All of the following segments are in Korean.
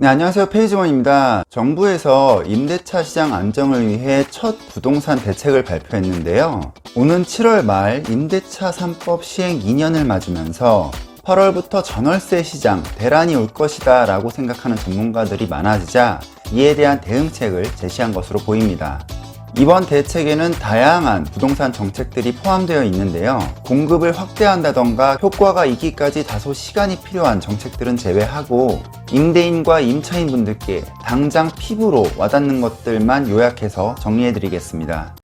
네, 안녕하세요. 페이지원입니다. 정부에서 임대차 시장 안정을 위해 첫 부동산 대책을 발표했는데요. 오는 7월 말 임대차 3법 시행 2년을 맞으면서 8월부터 전월세 시장 대란이 올 것이다 라고 생각하는 전문가들이 많아지자 이에 대한 대응책을 제시한 것으로 보입니다. 이번 대책에는 다양한 부동산 정책들이 포함되어 있는데요. 공급을 확대한다던가 효과가 있기까지 다소 시간이 필요한 정책들은 제외하고 임대인과 임차인 분들께 당장 피부로 와닿는 것들만 요약해서 정리해 드리겠습니다.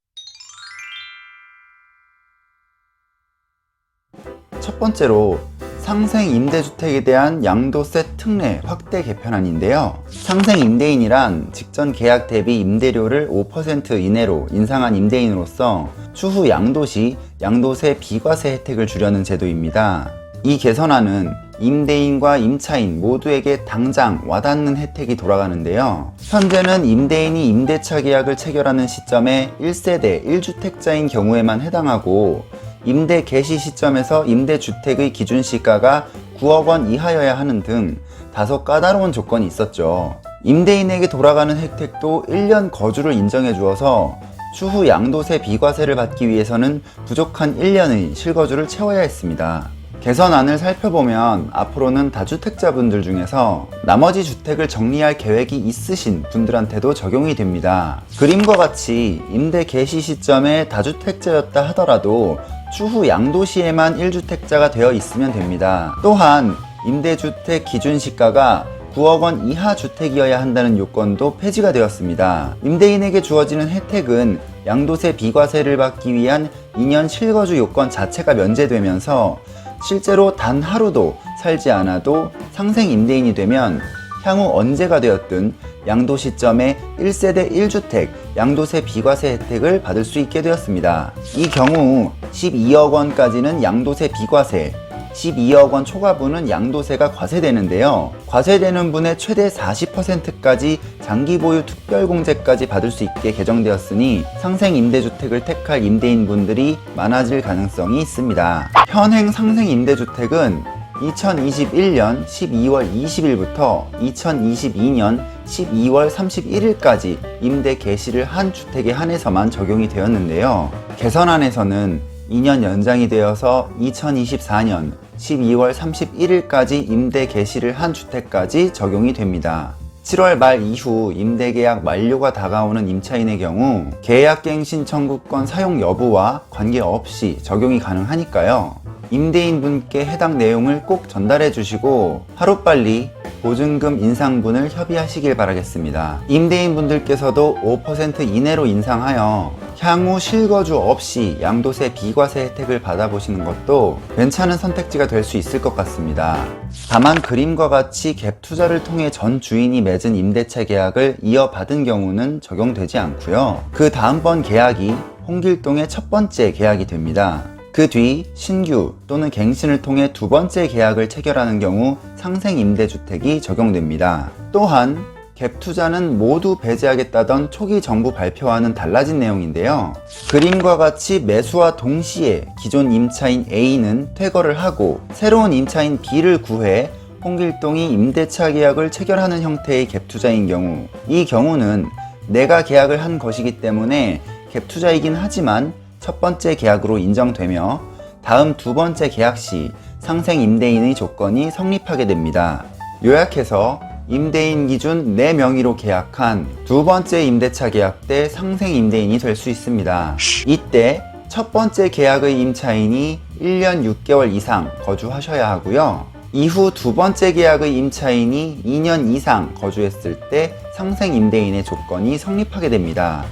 첫 번째로 상생 임대주택에 대한 양도세 특례 확대 개편안인데요. 상생 임대인이란 직전 계약 대비 임대료를 5% 이내로 인상한 임대인으로서 추후 양도 시 양도세 비과세 혜택을 주려는 제도입니다. 이 개선안은 임대인과 임차인 모두에게 당장 와닿는 혜택이 돌아가는데요. 현재는 임대인이 임대차 계약을 체결하는 시점에 1세대 1주택자인 경우에만 해당하고 임대 개시 시점에서 임대주택의 기준시가가 9억 원 이하여야 하는 등 다소 까다로운 조건이 있었죠. 임대인에게 돌아가는 혜택도 1년 거주를 인정해 주어서 추후 양도세 비과세를 받기 위해서는 부족한 1년의 실거주를 채워야 했습니다. 개선안을 살펴보면 앞으로는 다주택자분들 중에서 나머지 주택을 정리할 계획이 있으신 분들한테도 적용이 됩니다. 그림과 같이 임대 개시 시점에 다주택자였다 하더라도 추후 양도시에만 1주택자가 되어 있으면 됩니다. 또한 임대주택 기준시가가 9억 원 이하 주택이어야 한다는 요건도 폐지가 되었습니다. 임대인에게 주어지는 혜택은 양도세 비과세를 받기 위한 2년 실거주 요건 자체가 면제되면서 실제로 단 하루도 살지 않아도 상생 임대인이 되면 향후 언제가 되었든 양도 시점에 1세대 1주택 양도세 비과세 혜택을 받을 수 있게 되었습니다. 이 경우 12억 원까지는 양도세 비과세, 12억 원 초과분은 양도세가 과세되는데요. 과세되는 분의 최대 40%까지 장기보유 특별공제까지 받을 수 있게 개정되었으니 상생 임대주택을 택할 임대인분들이 많아질 가능성이 있습니다. 현행 상생 임대주택은 2021년 12월 20일부터 2022년 12월 31일까지 임대 개시를 한 주택에 한해서만 적용이 되었는데요. 개선안에서는 2년 연장이 되어서 2024년 12월 31일까지 임대 개시를 한 주택까지 적용이 됩니다. 7월 말 이후 임대계약 만료가 다가오는 임차인의 경우 계약갱신 청구권 사용 여부와 관계없이 적용이 가능하니까요. 임대인 분께 해당 내용을 꼭 전달해 주시고 하루빨리 보증금 인상분을 협의하시길 바라겠습니다. 임대인 분들께서도 5% 이내로 인상하여 향후 실거주 없이 양도세 비과세 혜택을 받아보시는 것도 괜찮은 선택지가 될 수 있을 것 같습니다. 다만 그림과 같이 갭 투자를 통해 전 주인이 맺은 임대차 계약을 이어받은 경우는 적용되지 않고요. 그 다음번 계약이 홍길동의 첫 번째 계약이 됩니다. 그 뒤 신규 또는 갱신을 통해 두 번째 계약을 체결하는 경우 상생 임대주택이 적용됩니다. 또한 갭 투자는 모두 배제하겠다던 초기 정부 발표와는 달라진 내용인데요. 그림과 같이 매수와 동시에 기존 임차인 A는 퇴거를 하고 새로운 임차인 B를 구해 홍길동이 임대차 계약을 체결하는 형태의 갭 투자인 경우, 이 경우는 내가 계약을 한 것이기 때문에 갭 투자이긴 하지만 첫 번째 계약으로 인정되며 다음 두 번째 계약 시 상생 임대인의 조건이 성립하게 됩니다. 요약해서 임대인 기준 내 명의로 계약한 두 번째 임대차 계약 때 상생 임대인이 될 수 있습니다. 이때 첫 번째 계약의 임차인이 1년 6개월 이상 거주하셔야 하고요. 이후 두 번째 계약의 임차인이 2년 이상 거주했을 때 상생 임대인의 조건이 성립하게 됩니다.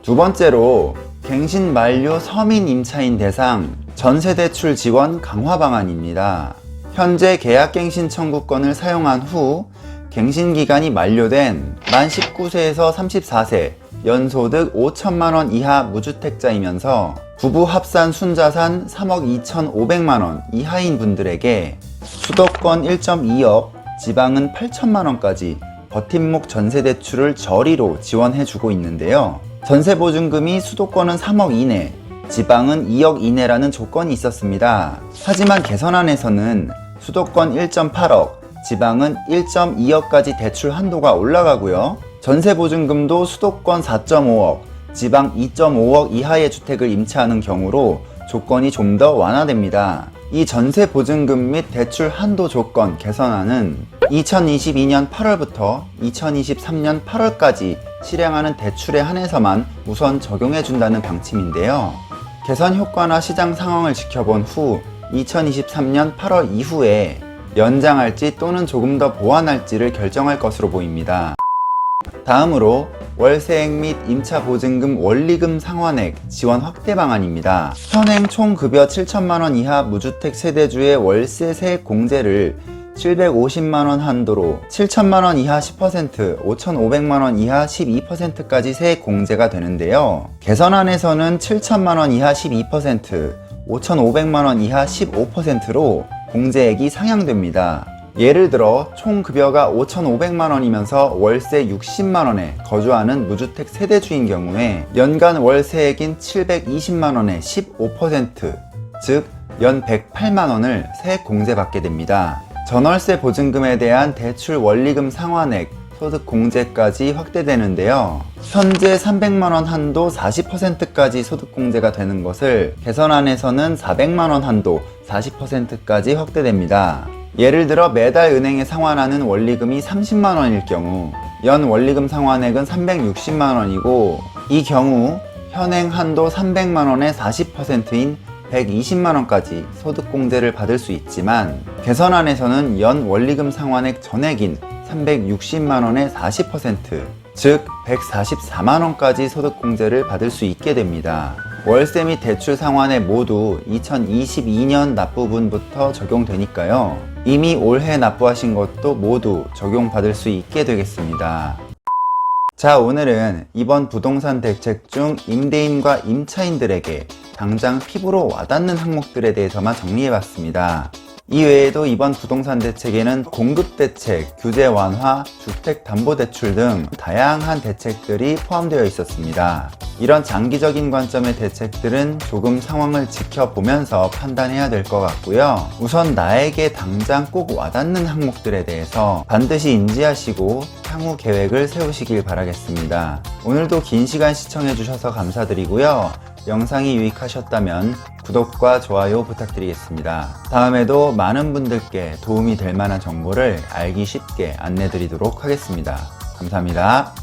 두 번째로 갱신 만료 서민 임차인 대상 전세대출 지원 강화 방안입니다. 현재 계약갱신 청구권을 사용한 후 갱신기간이 만료된 만 19세에서 34세 연소득 5천만원 이하 무주택자이면서 부부 합산 순자산 3억 2,500만원 이하인 분들에게 수도권 1.2억, 지방은 8천만원까지 버팀목 전세대출을 저리로 지원해주고 있는데요. 전세보증금이 수도권은 3억 이내, 지방은 2억 이내라는 조건이 있었습니다. 하지만 개선안에서는 수도권 1.8억, 지방은 1.2억까지 대출 한도가 올라가고요. 전세보증금도 수도권 4.5억, 지방 2.5억 이하의 주택을 임차하는 경우로 조건이 좀 더 완화됩니다. 이 전세보증금 및 대출 한도 조건 개선안은 2022년 8월부터 2023년 8월까지 실행하는 대출에 한해서만 우선 적용해준다는 방침인데요. 개선 효과나 시장 상황을 지켜본 후 2023년 8월 이후에 연장할지 또는 조금 더 보완할지를 결정할 것으로 보입니다. 다음으로 월세액 및 임차보증금 원리금 상환액 지원 확대 방안입니다. 현행 총 급여 7천만원 이하 무주택 세대주의 월세 세액 공제를 750만원 한도로 7천만원 이하 10%, 5,500만원 이하 12%까지 세액 공제가 되는데요. 개선안에서는 7천만원 이하 12%, 5,500만원 이하 15%로 공제액이 상향됩니다. 예를 들어 총 급여가 5,500만원이면서 월세 60만원에 거주하는 무주택 세대주인 경우에 연간 월세액인 720만원의 15%, 즉 연 108만원을 세액 공제받게 됩니다. 전월세 보증금에 대한 대출 원리금 상환액, 소득 공제까지 확대되는데요. 현재 300만원 한도 40%까지 소득 공제가 되는 것을 개선안에서는 400만원 한도 40%까지 확대됩니다. 예를 들어 매달 은행에 상환하는 원리금이 30만원일 경우 연 원리금 상환액은 360만원이고 이 경우 현행 한도 300만원의 40%인 120만원까지 소득공제를 받을 수 있지만 개선안에서는 연 원리금 상환액 전액인 360만원의 40%, 즉 144만원까지 소득공제를 받을 수 있게 됩니다. 월세 및 대출 상환에 모두 2022년 납부분부터 적용되니까요. 이미 올해 납부하신 것도 모두 적용받을 수 있게 되겠습니다. 자, 오늘은 이번 부동산 대책 중 임대인과 임차인들에게 당장 피부로 와닿는 항목들에 대해서만 정리해봤습니다. 이 외에도 이번 부동산 대책에는 공급대책, 규제 완화, 주택담보대출 등 다양한 대책들이 포함되어 있었습니다. 이런 장기적인 관점의 대책들은 조금 상황을 지켜보면서 판단해야 될 것 같고요. 우선 나에게 당장 꼭 와닿는 항목들에 대해서 반드시 인지하시고 향후 계획을 세우시길 바라겠습니다. 오늘도 긴 시간 시청해주셔서 감사드리고요. 영상이 유익하셨다면 구독과 좋아요 부탁드리겠습니다. 다음에도 많은 분들께 도움이 될 만한 정보를 알기 쉽게 안내드리도록 하겠습니다. 감사합니다.